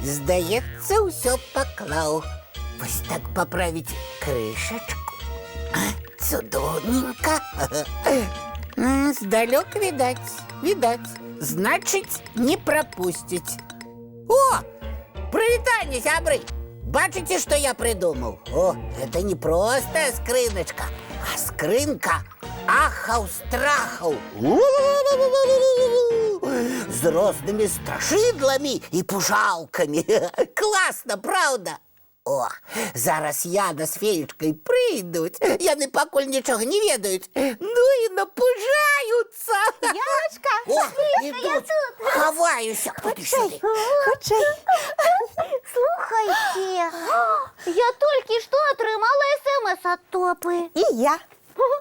Здається, все поклав. Ось так поправить кришечку. Цудовненько. Здалек видать. Значить, не пропустить. О, привітання, сябри! Бачите, что я придумал? О, это не просто скриночка, а скринка ахов-страхов. С разными страшидлами и пужалками. Классно, правда? О, зараз Яна з феєчкою прийдуть. Яни покуль нічого не ведають. Ну і напужаються. Яночка, О, ідуть. Ховаюся. Ходи сюди. Хочей. Слухайте, я тільки що отримала СМС від Топи. І я.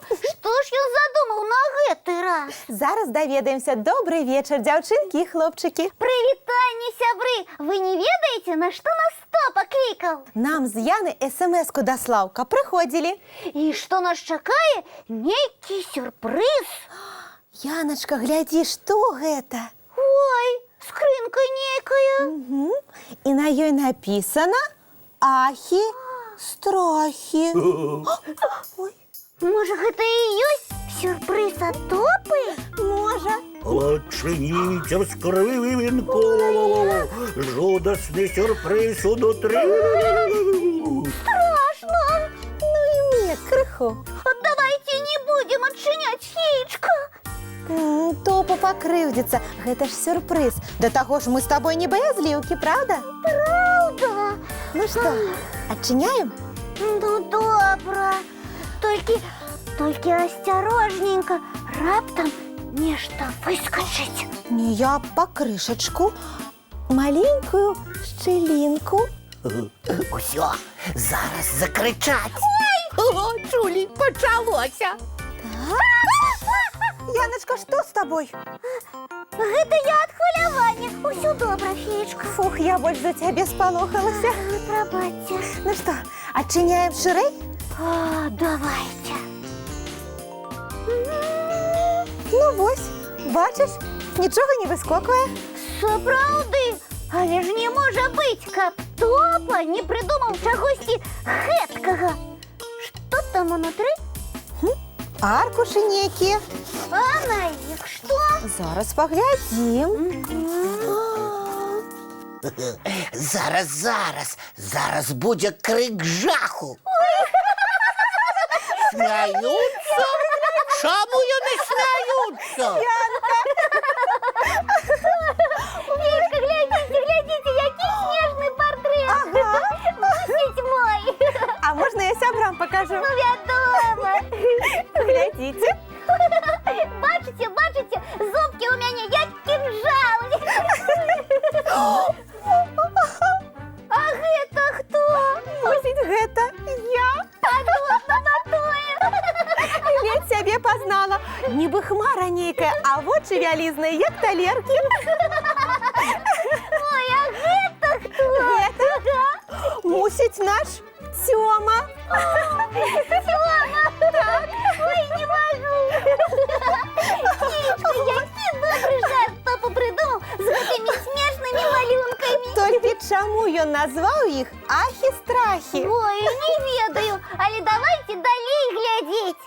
Що ж він задумав на гэтый раз? Зараз довідаємося. Добрий вечір, дівчинки і хлопчики. Привітання, сябри! Ви не ведаєте, на що нас Топа кликав? Нам з Яни СМС-ку дославка. Приходили. І що нас чекає? Некий сюрприз. Яночка, гляди, що гэта? Ой, скринка некая. Угу. І на ёй написано «Ахи, страхи». Ой, Може, гэта і ёсць сюрприз від Топи? може. Очиніться в скривинку. Жудасний сюрприз унутрі. Страшно. Ну і мне криху. Давайте не будем отчинять, феечка. Топа покривдиться. Гэта ж сюрприз. До того ж мы с тобой не боязливки, правда? Правда? Ну что, отчиняем? Ну, добра. Тільки осторожненько, раптом нечто выскочить. Не я по крышечку, маленькую щелинку. Усьо, зараз закричать. Ого, Чулі, почалося. Яночка, что с тобой? Гэта я от хвилювання. Усё добра, феечка. Фух, я больше за тебя сполохалася. Пробачте. Ну что, отчиняем ширей? Давайте. Ну вось, бачиш, нічого не вискокує. Сапраўды, але ж не може бути, каб Топа не придумав чогось гэткага. Що там унутрі? Аркуші некі. А на їх що? Зараз поглядім. Зараз буде крик жаху. Сміються? Чому вони сміються? Феечка, глядите, який сніжний портрет. Ага. Пустіть мой. А можна я сябрам покажу? Ну, вядома. Глядите. Бачите, зубки у мене як кинжали. А гэта хто? Мусить гэта я. Подобно на тое. Ледь себе познала. Ніби хмара нейкая, а вочы вялізныя, як талеркі. Ой, а гэта хто? Гэта мусить наш Тёма. Тёма! Так. Ой, не могу. Феечка, які добрий жарт Топа придумав з гэтымі смешнымі малюнками. Толькі чаму ён назваў іх ахі-страхі? Ой, не ведаю, але давайте далей глядеть.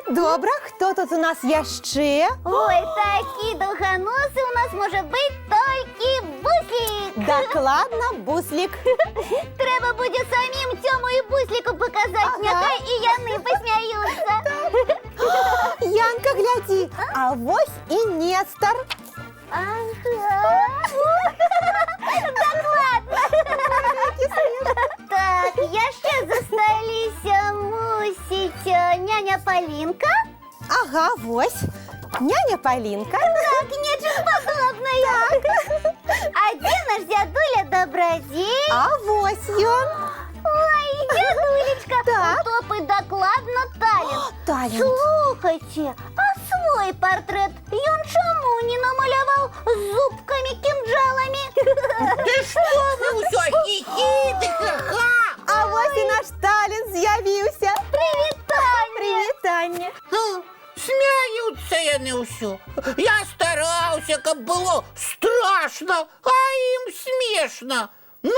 Добра, хто тут у нас яшчэ? Ой, такі довгоноси у нас може бути тільки Буслік. Дакладна, Буслік. Треба буде самим Тьому і Бусліку показати, Ага. нехай і яни посміються. Янка, гляди, а вось і Нестор. Докладно. Так, яшчэ засталіся мусіць няня Полінка. Ага, вось. Няня Полінка. Так, нечым подобное. А дзе наш дядуля Добродей? А вось ён. Ой, дядулечка, Так. у Топы докладно талент. Талент. Слухайте, а свой портрет ён чаму не намаляваў з зубками-кинджалами? Ти що, ви усьо хі-хі, ха-ха? А вось і наш талент з'явіўся. Привітання! Привітання. Сміються я не усю. Я старався, каб було страшно, а їм смішно. Ну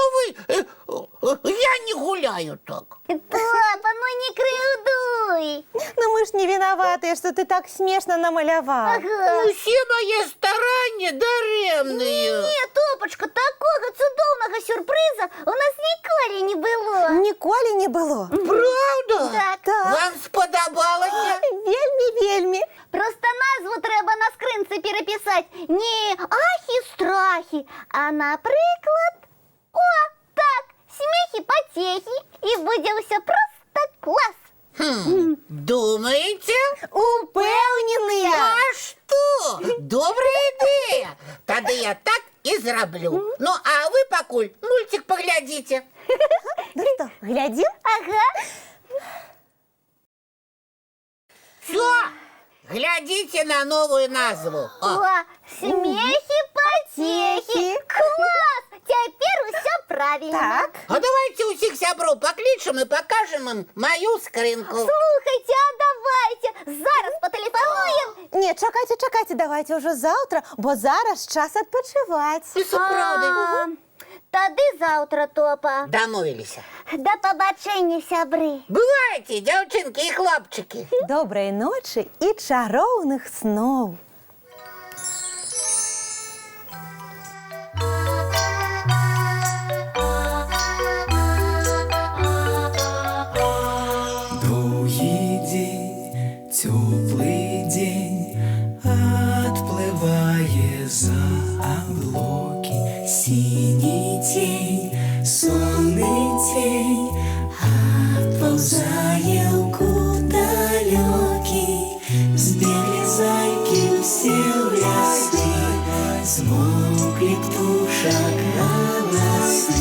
я не гуляю так. Топа, ну не кривдуй. Ну мы ж не виноваты, что ты так смешно намалевал. Ага. Усі мої старання даремні. Ні, Топочка, такого цудовного сюрприза у нас ніколи не було. Ніколи не было. Правда? Так. Так. Вам сподобалося? Вельми. Просто назву треба на скринці переписати. Не ахі-страхи, а, наприклад, о, так, сміхи-потехи. І буде все просто клас. Думаєте? Упевнены. А що? Добра ідея. Тоді я так і зроблю. Ну, а ви покуль мультик поглядите. Ну что, глядим? Ага. Все, глядите на новую назву. О, О, смехи-потехи. Клас! Теперь все правильно. Так. а давайте усіх сябров покличем і покажем їм мою скринку. Слухайте, а давайте зараз потелефонуємо. Ні, чекайте, давайте уже завтра, бо зараз час відпочивати. І правда. Тоді завтра, Топа. Домовилися. До побачення, сябри. Бувайте, дівчинки і хлопчики. Доброї ночі і чаровних снов. Долгий день, теплый день, отплывая за облаки. Синий тень, сонный тень, отползая куда далекий. Сбегли зайки все в лесы, смолкли птушек голосы.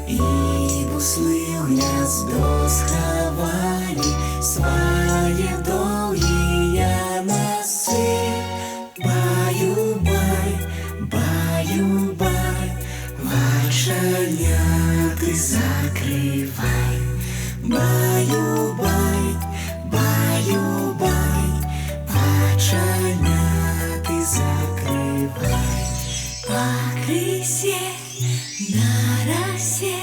И буслы в гнездо сховали свои долгие носы. Баю-бай, баю-бай, вошаняты закрывай. Баю-бай, баю-бай, вошаняты закрывай. По крысе на росе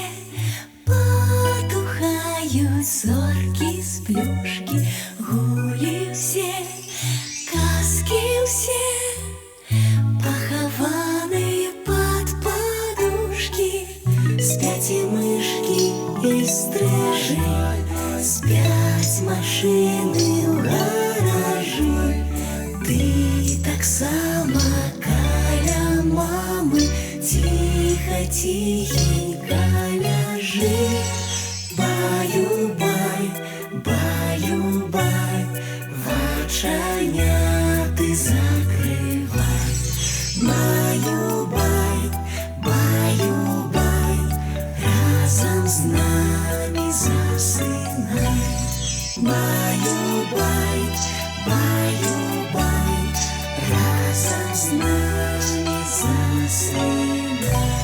потухают зорки с плюшки. Гули все, казки все, похованные под подушки. Спят и мышки, и стрижи, спят машины в гаражи. Ты так само каля мамы, тихо-тихенько ляжи. Баю-бай, баю-бай, вочаняты закрывай. Баю-бай, баю-бай, разом с нами засынай. Баю-бай, баю-бай, разом с нами засынай.